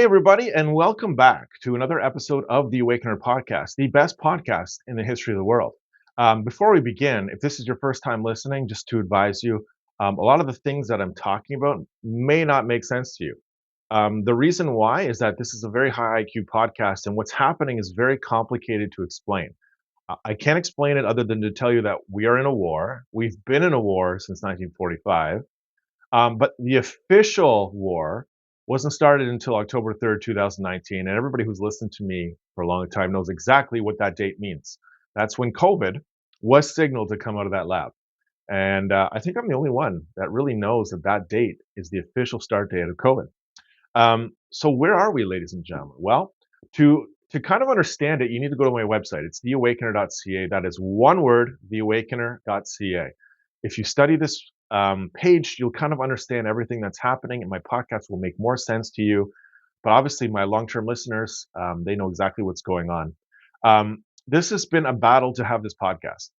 Hey, everybody, and welcome back to another episode of the Awakener podcast, the best podcast in the history of the world. Before we begin, if this is your first time listening, just to advise you, a lot of the things that I'm talking about may not make sense to you. The reason why is that this is a very high IQ podcast, and what's happening is very complicated to explain. I can't explain it other than to tell you that we are in a war. We've been in a war since 1945. But the official war wasn't started until October 3rd, 2019. And everybody who's listened to me for a long time knows exactly what that date means. That's when COVID was signaled to come out of that lab. And I think I'm the only one that really knows that that date is the official start date of COVID. So where are we, ladies and gentlemen? Well, to kind of understand it, you need to go to my website. It's theawakener.ca. That is one word, theawakener.ca. If you study this page, you'll kind of understand everything that's happening, and my podcast will make more sense to you. But obviously, my long-term listeners, they know exactly what's going on. This has been a battle to have this podcast.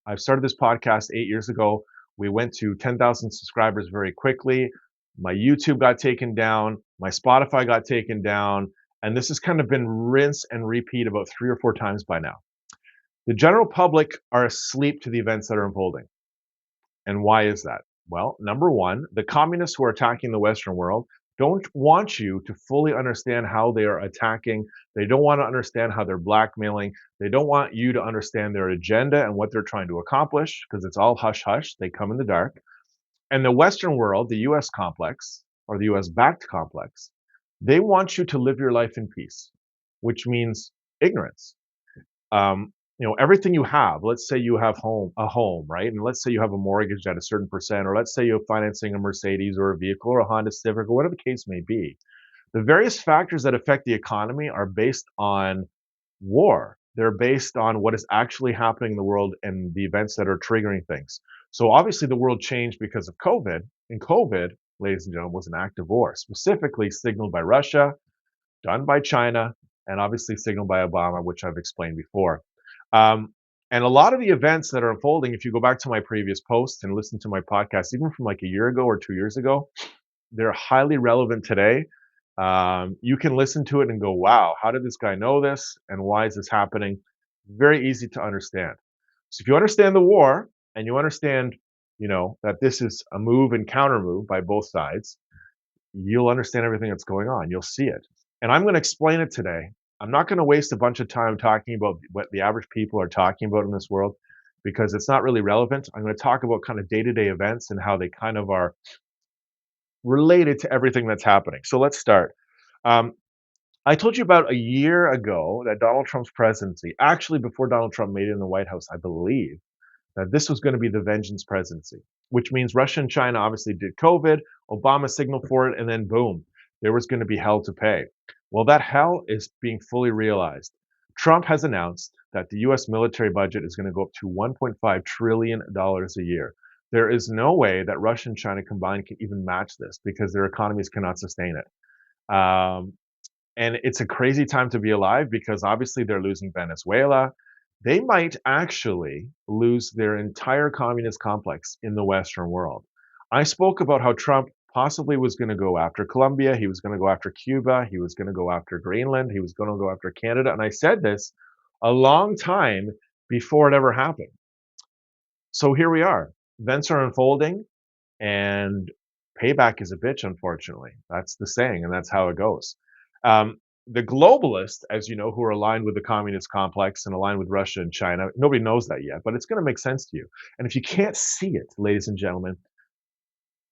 I've started this podcast 8 years ago. We went to 10,000 subscribers very quickly. My YouTube got taken down. My Spotify got taken down. And this has kind of been rinse and repeat about 3 or 4 times by now. The general public are asleep to the events that are unfolding. And why is that? Well, number one, the communists who are attacking the Western world don't want you to fully understand how they are attacking. They don't want to understand how they're blackmailing. They don't want you to understand their agenda and what they're trying to accomplish because it's all hush hush. They come in the dark. And the Western world, the US complex or the US backed complex, they want you to live your life in peace, which means ignorance. Everything you have, let's say you have a home, right? And let's say you have a mortgage at a certain percent, or let's say you're financing a Mercedes or a vehicle or a Honda Civic or whatever the case may be. The various factors that affect the economy are based on war. They're based on what is actually happening in the world and the events that are triggering things. So obviously the world changed because of COVID, and COVID, ladies and gentlemen, was an act of war, specifically signaled by Russia, done by China, and obviously signaled by Obama, which I've explained before. And a lot of the events that are unfolding, if you go back to my previous posts and listen to my podcast, even from like a year ago or 2 years ago, they're highly relevant today. You can listen to it and go, wow, how did this guy know this? And why is this happening? Very easy to understand. So if you understand the war and you understand, that this is a move and counter move by both sides, you'll understand everything that's going on. You'll see it. And I'm going to explain it today. I'm not going to waste a bunch of time talking about what the average people are talking about in this world because it's not really relevant. I'm going to talk about kind of day-to-day events and how they kind of are related to everything that's happening. So let's start. Um, I told you about a year ago that Donald Trump's presidency, actually before Donald Trump made it in the White House, I believe, that this was going to be the Vengeance Presidency, which means Russia and China obviously did COVID, Obama signaled for it, and then boom, there was going to be hell to pay. Well, that hell is being fully realized. Trump has announced that the US military budget is going to go up to $1.5 trillion a year. There is no way that Russia and China combined can even match this because their economies cannot sustain it. And it's a crazy time to be alive because obviously they're losing Venezuela. They might actually lose their entire communist complex in the Western world. I spoke about how Trump possibly was going to go after Colombia. He was going to go after Cuba. He was going to go after Greenland. He was going to go after Canada. And I said this a long time before it ever happened. So here we are. Events are unfolding and payback is a bitch, unfortunately. That's the saying, and that's how it goes. The globalists, as you know, who are aligned with the communist complex and aligned with Russia and China, nobody knows that yet, but it's going to make sense to you. And if you can't see it, ladies and gentlemen,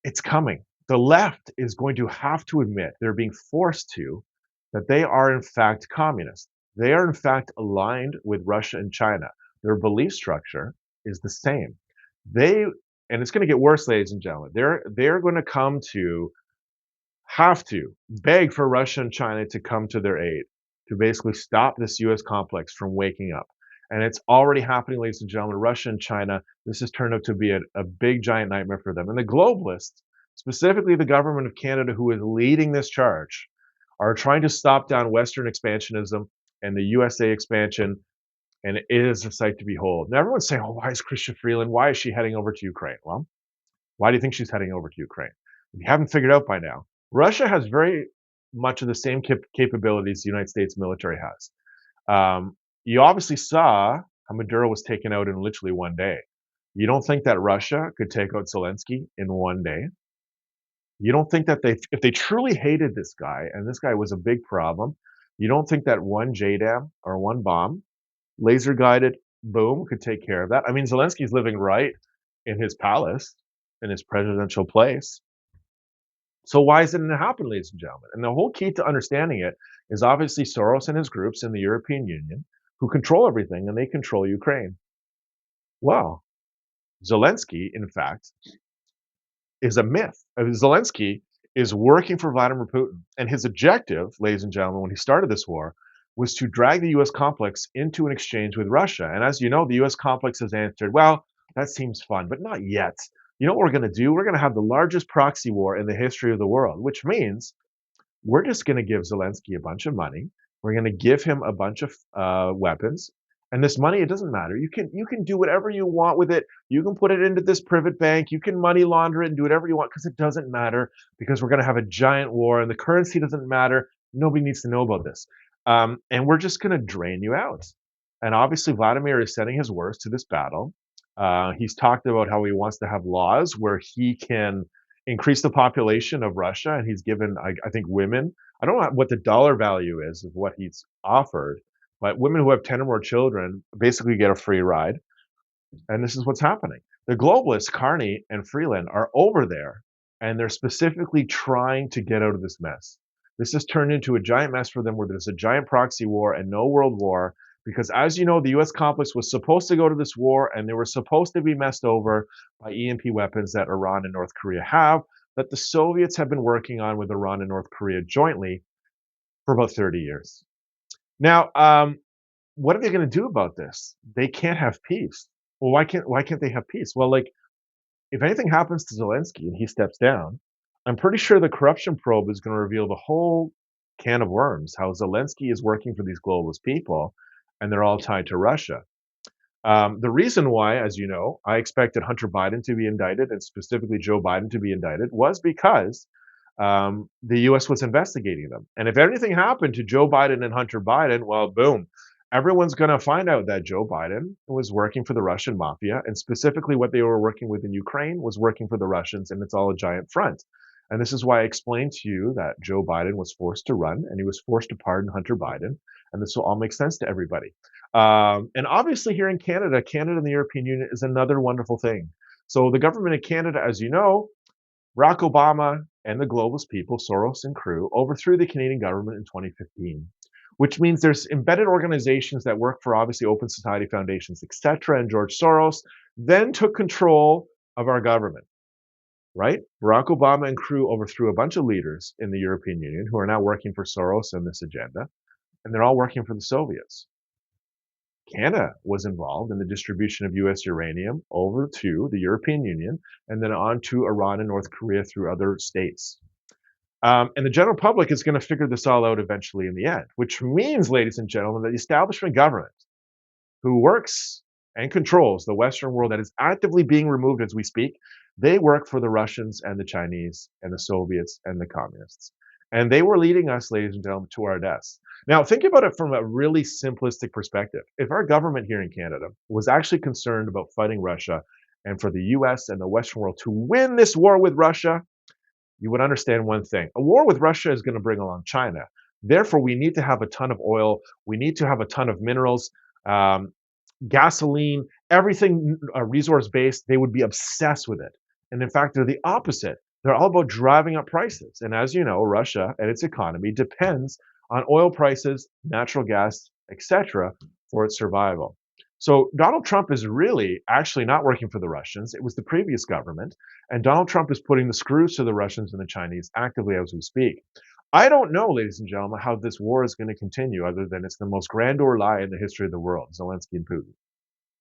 it's coming. The left is going to have to admit, they're being forced to, that they are in fact communist. They are in fact aligned with Russia and China. Their belief structure is the same. And it's going to get worse, ladies and gentlemen. They're going to have to beg for Russia and China to come to their aid to basically stop this US complex from waking up. And it's already happening, ladies and gentlemen. Russia and China, this has turned out to be a big, giant nightmare for them. And the globalists, specifically the government of Canada, who is leading this charge, are trying to stop down Western expansionism and the USA expansion. And it is a sight to behold. Now, everyone's saying, oh, why is Chrystia Freeland? Why is she heading over to Ukraine? Well, why do you think she's heading over to Ukraine? If you haven't figured out by now, Russia has very much of the same capabilities the United States military has. You obviously saw how Maduro was taken out in literally one day. You don't think that Russia could take out Zelensky in one day? You don't think that if they truly hated this guy and this guy was a big problem, you don't think that one JDAM or one bomb, laser guided, boom, could take care of that? I mean, Zelensky's living right in his palace, in his presidential place. So why isn't it happen, ladies and gentlemen? And the whole key to understanding it is obviously Soros and his groups in the European Union who control everything and they control Ukraine. Well, Zelensky, in fact, is a myth. Zelensky is working for Vladimir Putin. And his objective, ladies and gentlemen, when he started this war, was to drag the US complex into an exchange with Russia. And as you know, the US complex has answered, well, that seems fun, but not yet. You know what we're going to do? We're going to have the largest proxy war in the history of the world, which means we're just going to give Zelensky a bunch of money. We're going to give him a bunch of weapons. And this money, it doesn't matter. You can do whatever you want with it. You can put it into this private bank. You can money launder it and do whatever you want because it doesn't matter because we're going to have a giant war and the currency doesn't matter. Nobody needs to know about this. And we're just going to drain you out. And obviously, Vladimir is sending his worst to this battle. He's talked about how he wants to have laws where he can increase the population of Russia, and he's given, I think, women. I don't know what the dollar value is of what he's offered, but women who have 10 or more children basically get a free ride. And this is what's happening. The globalists, Carney and Freeland, are over there, and they're specifically trying to get out of this mess. This has turned into a giant mess for them where there's a giant proxy war and no world war. Because as you know, the US complex was supposed to go to this war and they were supposed to be messed over by EMP weapons that Iran and North Korea have, that the Soviets have been working on with Iran and North Korea jointly for about 30 years. Now, what are they going to do about this? They can't have peace. Well, why can't they have peace? Well, like if anything happens to Zelensky and he steps down, I'm pretty sure the corruption probe is going to reveal the whole can of worms, how Zelensky is working for these globalist people and they're all tied to Russia. The reason why, as you know, I expected Hunter Biden to be indicted and specifically Joe Biden to be indicted was because the U.S. was investigating them. And if anything happened to Joe Biden and Hunter Biden, well, boom, everyone's going to find out that Joe Biden was working for the Russian mafia, and specifically what they were working with in Ukraine was working for the Russians, and it's all a giant front. And this is why I explained to you that Joe Biden was forced to run, and he was forced to pardon Hunter Biden, and this will all make sense to everybody. And obviously here in Canada, Canada and the European Union is another wonderful thing. So the government of Canada, as you know, Barack Obama and the globalist people, Soros and crew, overthrew the Canadian government in 2015, which means there's embedded organizations that work for obviously Open Society Foundations, etc. And George Soros then took control of our government, right? Barack Obama and crew overthrew a bunch of leaders in the European Union who are now working for Soros and this agenda, and they're all working for the Soviets. Canada was involved in the distribution of US uranium over to the European Union and then on to Iran and North Korea through other states. And the general public is going to figure this all out eventually in the end, which means, ladies and gentlemen, that the establishment government who works and controls the Western world that is actively being removed as we speak, they work for the Russians and the Chinese and the Soviets and the communists. And they were leading us, ladies and gentlemen, to our deaths. Now, think about it from a really simplistic perspective. If our government here in Canada was actually concerned about fighting Russia and for the US and the Western world to win this war with Russia, you would understand one thing. A war with Russia is going to bring along China. Therefore, we need to have a ton of oil. We need to have a ton of minerals, gasoline, everything resource-based. They would be obsessed with it. And in fact, they're the opposite. They're all about driving up prices. And as you know, Russia and its economy depends on oil prices, natural gas, etc., for its survival. So Donald Trump is really actually not working for the Russians. It was the previous government. And Donald Trump is putting the screws to the Russians and the Chinese actively as we speak. I don't know, ladies and gentlemen, how this war is going to continue other than it's the most grandeur lie in the history of the world, Zelensky and Putin,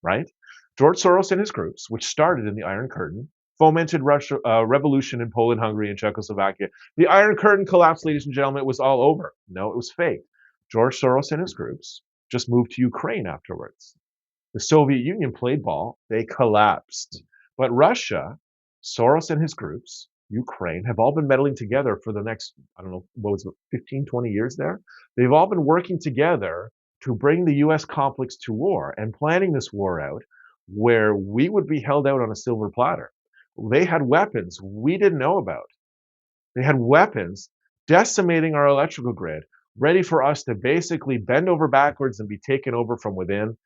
right? George Soros and his groups, which started in the Iron Curtain, fomented Russia, revolution in Poland, Hungary, and Czechoslovakia. The Iron Curtain collapsed, ladies and gentlemen. It was all over. No, it was fake. George Soros and his groups just moved to Ukraine afterwards. The Soviet Union played ball. They collapsed. But Russia, Soros and his groups, Ukraine have all been meddling together for the next, I don't know, what was it, 15, 20 years there? They've all been working together to bring the US conflicts to war and planning this war out where we would be held out on a silver platter. They had weapons we didn't know about. They had weapons decimating our electrical grid, ready for us to basically bend over backwards and be taken over from within.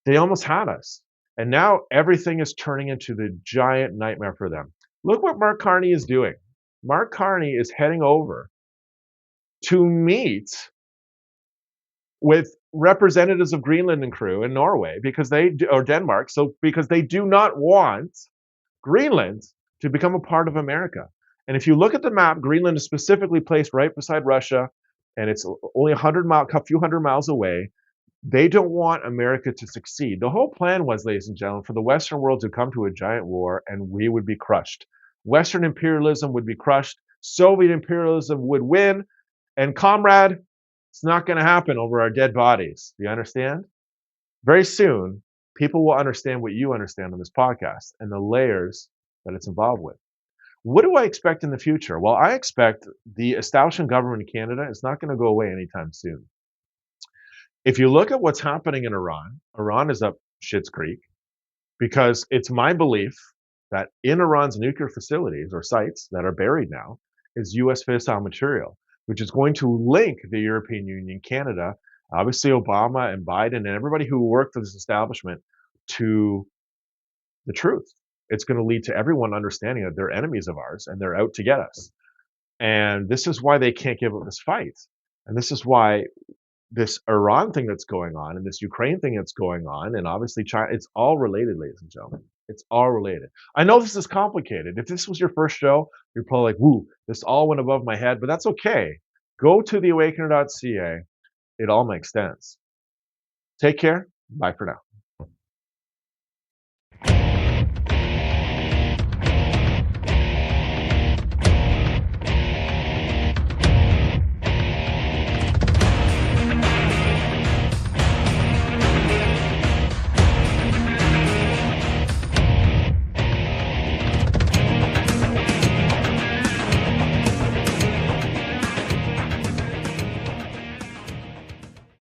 They almost had us. And now everything is turning into the giant nightmare for them. Look what Mark Carney is doing. Mark Carney is heading over to meet with representatives of Greenland and crew in Norway because or Denmark, so because they do not want Greenland to become a part of America. And if you look at the map, Greenland is specifically placed right beside Russia, and it's only a few hundred miles away. They don't want America to succeed. The whole plan was, ladies and gentlemen, for the Western world to come to a giant war and we would be crushed. Western imperialism would be crushed. Soviet imperialism would win. And comrade, it's not going to happen over our dead bodies. Do you understand? Very soon, people will understand what you understand on this podcast and the layers that it's involved with. What do I expect in the future? Well, I expect the establishment government in Canada is not going to go away anytime soon. If you look at what's happening in Iran, Iran is up Schitt's Creek because it's my belief that in Iran's nuclear facilities or sites that are buried now is US fissile material, which is going to link the European Union, Canada, obviously Obama and Biden and everybody who worked for this establishment to the truth. It's going to lead to everyone understanding that they're enemies of ours and they're out to get us. And this is why they can't give up this fight. And this is why this Iran thing that's going on and this Ukraine thing that's going on, and obviously China, it's all related, ladies and gentlemen. It's all related. I know this is complicated. If this was your first show, you're probably like, woo, this all went above my head, but that's okay. Go to theawakener.ca. It all makes sense. Take care. Bye for now.